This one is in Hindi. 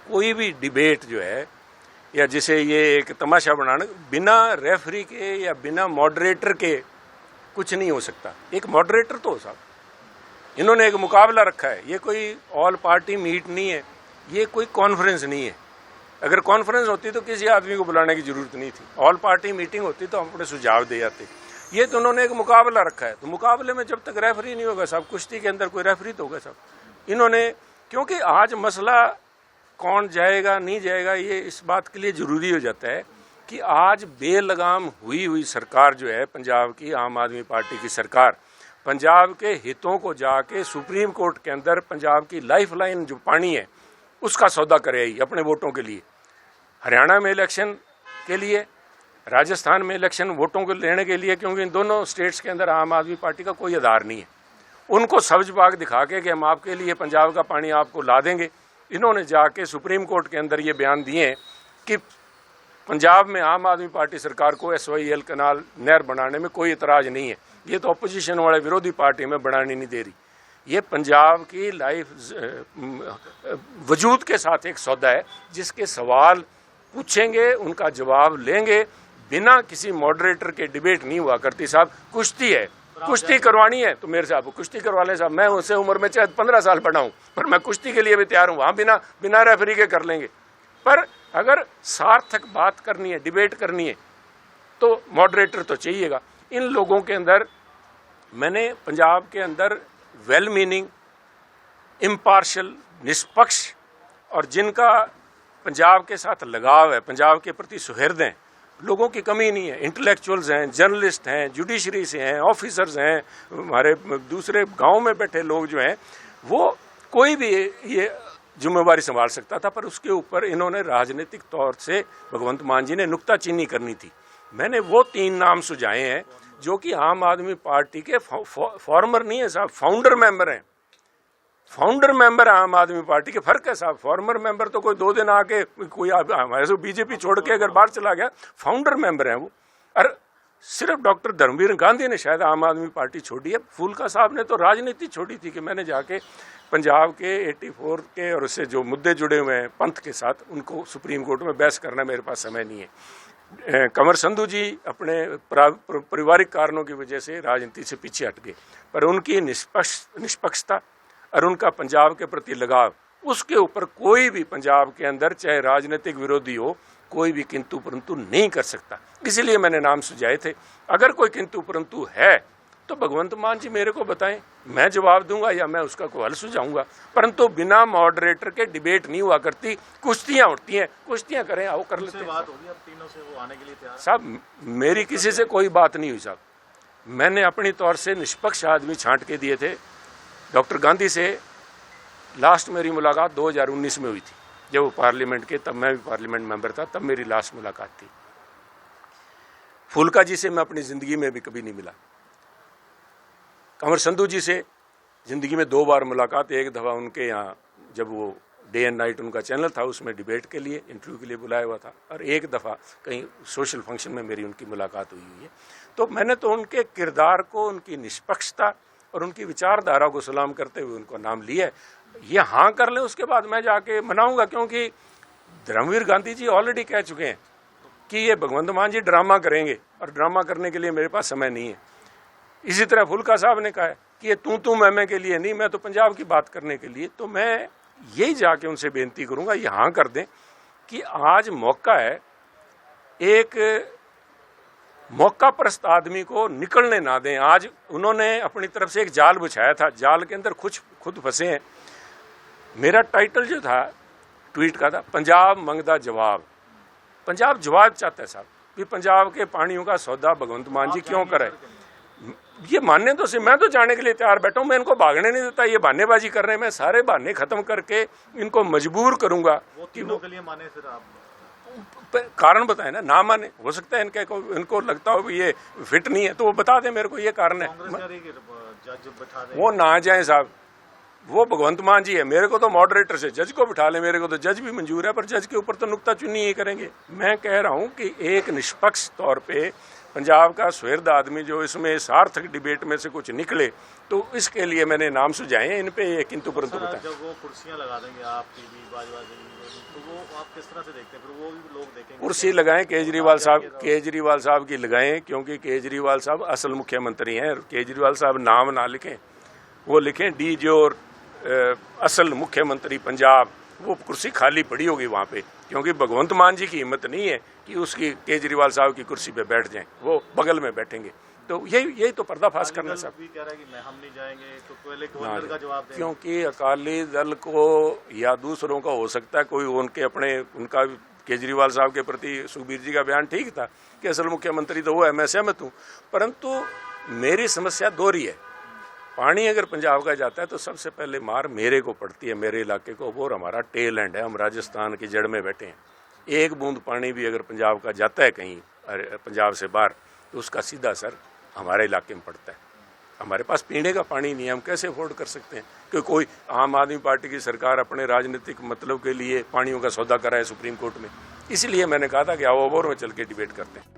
कोई भी डिबेट जो है या जिसे ये एक तमाशा बनाना, बिना रेफरी के या बिना मॉडरेटर के कुछ नहीं हो सकता। एक मॉडरेटर तो हो साहब, इन्होंने एक मुकाबला रखा है, ये कोई ऑल पार्टी मीट नहीं है, ये कोई कॉन्फ्रेंस नहीं है। अगर कॉन्फ्रेंस होती तो किसी आदमी को बुलाने की जरूरत नहीं थी, ऑल पार्टी मीटिंग होती तो हम अपने सुझाव दे जाते। ये तो उन्होंने एक मुकाबला रखा है, तो मुकाबले में जब तक रेफरी नहीं होगा साहब, कुश्ती के अंदर कोई रेफरी तो होगा साहब। इन्होंने, क्योंकि आज मसला कौन जाएगा नहीं जाएगा ये इस बात के लिए जरूरी हो जाता है कि आज बेलगाम हुई सरकार जो है पंजाब की, आम आदमी पार्टी की सरकार, पंजाब के हितों को जाके सुप्रीम कोर्ट के अंदर पंजाब की लाइफलाइन जो पानी है उसका सौदा करे आई अपने वोटों के लिए। हरियाणा में इलेक्शन के लिए, राजस्थान में इलेक्शन वोटों को लेने के लिए, क्योंकि इन दोनों स्टेट्स के अंदर आम आदमी पार्टी का कोई आधार नहीं है। उनको सब्ज बाग दिखा के कि हम आपके लिए पंजाब का पानी आपको ला देंगे, इन्होंने जाके सुप्रीम कोर्ट के अंदर ये बयान दिए कि पंजाब में आम आदमी पार्टी सरकार को SYL कनाल नहर बनाने में कोई इतराज नहीं है, ये तो अपोजिशन वाले विरोधी पार्टी में बनाने नहीं दे रही। ये पंजाब की लाइफ वजूद के साथ एक सौदा है जिसके सवाल पूछेंगे, उनका जवाब लेंगे, बिना किसी मॉडरेटर के डिबेट नहीं हुआ करती साहब। कुश्ती है, कुश्ती करवानी है तो मेरे साहब कुश्ती करवा लें साहब, मैं उससे उम्र में चाहे 15 साल बड़ा हूं, पर मैं कुश्ती के लिए भी तैयार हूं, वहां बिना रेफरी के कर लेंगे। पर अगर सार्थक बात करनी है, डिबेट करनी है, तो मॉडरेटर तो चाहिएगा। इन लोगों के अंदर, मैंने पंजाब के अंदर वेल मीनिंग, इम्पार्शल, निष्पक्ष और जिनका पंजाब के साथ लगाव है, पंजाब के प्रति सुहृद हैं, लोगों की कमी नहीं है। इंटेलेक्चुअल्स हैं, जर्नलिस्ट हैं, जुडिशरी से हैं, ऑफिसर्स हैं, हमारे दूसरे गांव में बैठे लोग जो हैं, वो कोई भी ये जिम्मेवारी संभाल सकता था, पर उसके ऊपर इन्होंने राजनीतिक तौर से भगवंत मान जी ने नुक्ताचीनी करनी थी। मैंने वो 3 नाम सुझाए हैं जो कि आम आदमी पार्टी के फॉर्मर नहीं है साहब, फाउंडर मेंबर हैं। फाउंडर मेंबर आम आदमी पार्टी के, फर्क है साहब। फॉर्मर मेंबर तो कोई 2 दिन आके कोई हमारे बीजेपी छोड़ के अगर बाहर चला गया, फाउंडर मेंबर हैं वो। और सिर्फ डॉक्टर धर्मवीर गांधी ने शायद आम आदमी पार्टी छोड़ी है, फूलका साहब ने तो राजनीति छोड़ी थी कि मैंने जाके पंजाब के 84 के और उससे जो मुद्दे जुड़े हुए हैं पंथ के साथ, उनको सुप्रीम कोर्ट में बहस करना मेरे पास समय नहीं है। कंवर संधू जी अपने पारिवारिक कारणों की वजह से राजनीति से पीछे हट गए, पर उनकी निष्पक्षता और उनका पंजाब के प्रति लगाव, उसके ऊपर कोई भी पंजाब के अंदर चाहे राजनीतिक विरोधी हो, कोई भी किंतु परंतु नहीं कर सकता। इसीलिए मैंने नाम सुझाए थे। अगर कोई किंतु परंतु है तो भगवंत मान जी मेरे को बताएं, मैं जवाब दूंगा या मैं उसका कोई हल सुझाऊंगा, परंतु बिना मॉडरेटर के डिबेट नहीं हुआ करती। कुश्तियां उठती हैं, कुश्तियां करें, आओ कर लेते हैं। बात होगी अब तीनों से, वो आने के लिए तैयार साहब। मेरी किसी से कोई बात नहीं हुई साहब, मैंने अपनी तौर से निष्पक्ष आदमी छांट के दिए थे। डॉक्टर गांधी से लास्ट मेरी मुलाकात 2019 में हुई थी, जब वो पार्लियामेंट के, तब मैं भी पार्लियामेंट मेंबर था, तब मेरी लास्ट मुलाकात थी। फूलका जी से मैं अपनी जिंदगी में भी कभी नहीं मिला। कंवर संधू जी से जिंदगी में 2 बार मुलाकात, एक दफ़ा उनके यहाँ जब वो डे एंड नाइट उनका चैनल था उसमें डिबेट के लिए, इंटरव्यू के लिए बुलाया हुआ था, और एक दफ़ा कहीं सोशल फंक्शन में मेरी उनकी मुलाकात हुई है। तो मैंने तो उनके किरदार को, उनकी निष्पक्षता और उनकी विचारधारा को सलाम करते हुए उनको नाम लिया है। ये हाँ कर लें, उसके बाद मैं जाके मनाऊंगा, क्योंकि धर्मवीर गांधी जी ऑलरेडी कह चुके हैं कि ये भगवंत मान जी ड्रामा करेंगे, और ड्रामा करने के लिए मेरे पास समय नहीं है। इसी तरह फुल्का साहब ने कहा है कि ये तू मैं के लिए नहीं, मैं तो पंजाब की बात करने के लिए। तो मैं यही जाके उनसे बेनती करूंगा, ये हाँ कर दें कि आज मौका है, एक मौका परस्त आदमी को निकलने ना दें। आज उन्होंने अपनी तरफ से एक जाल बिछाया था, जाल के अंदर खुद फंसे हैं। मेरा टाइटल जो था ट्वीट का था, पंजाब मंगदा जवाब। पंजाब जवाब चाहता है साहब कि पंजाब के पानियों का सौदा भगवंत मान जी क्यों करे। ये मानने तो से, मैं तो जाने के लिए तैयार बैठा हूं, मैं इनको भागने नहीं देता। ये बहानेबाजी कर रहे हैं, मैं सारे बहाने खत्म करके इनको मजबूर करूंगा। वो तीनों के लिए माने, फिर आप कारण बताए ना माने। हो सकता है इनको लगता हो ये फिट नहीं है, तो वो बता दें मेरे को ये कारण है। वो ना जाए साहब, वो भगवंत मान जी है। मेरे को तो मॉडरेटर से जज को बिठा ले, मेरे को तो जज भी मंजूर है, पर जज के ऊपर तो नुक्ताचीनी ही करेंगे। मैं कह रहा हूं कि एक निष्पक्ष तौर पे पंजाब का सुहृद आदमी जो इसमें सार्थक डिबेट में से कुछ निकले, तो इसके लिए मैंने नाम सुझाए हैं। इन पे ये किंतु परंतु बताएं। जब वो कुर्सियां लगा देंगे आपकी भी बाजवा तो वो आप किस तरह से देखते हैं? फिर वो भी लोग देखेंगे। कुर्सी लगाएं केजरीवाल साहब की लगाएं, क्योंकि केजरीवाल साहब असल मुख्यमंत्री हैं। केजरीवाल साहब नाम ना लिखें, वो लिखें डी जो असल मुख्यमंत्री पंजाब। वो कुर्सी खाली पड़ी होगी वहाँ पे, क्योंकि भगवंत मान जी की हिम्मत नहीं है कि उसकी केजरीवाल साहब की कुर्सी पे बैठ जाएं, वो बगल में बैठेंगे। तो यही तो पर्दाफाश करना साहब। भी कह रहा है कि हम नहीं जाएंगे, तो पहले गवर्नर का जवाब दें। क्योंकि अकाली दल को या दूसरों का हो सकता है कोई उनका केजरीवाल साहब के प्रति सुखबीर जी का बयान ठीक था कि असल मुख्यमंत्री तो वो है, मैं सहमत हूँ। परंतु मेरी समस्या दोहरी है। पानी अगर पंजाब का जाता है तो सबसे पहले मार मेरे को पड़ती है, मेरे इलाके को। वो हमारा टेल एंड है, हम राजस्थान की जड़ में बैठे हैं। एक बूंद पानी भी अगर पंजाब का जाता है कहीं पंजाब से बाहर, तो उसका सीधा असर हमारे इलाके में पड़ता है। हमारे पास पीने का पानी नहीं है, हम कैसे अफोर्ड कर सकते हैं कि कोई आम आदमी पार्टी की सरकार अपने राजनीतिक मतलब के लिए पानियों का सौदा कराए सुप्रीम कोर्ट में। इसलिए मैंने कहा था कि आओ ओवर में चल के डिबेट करते हैं।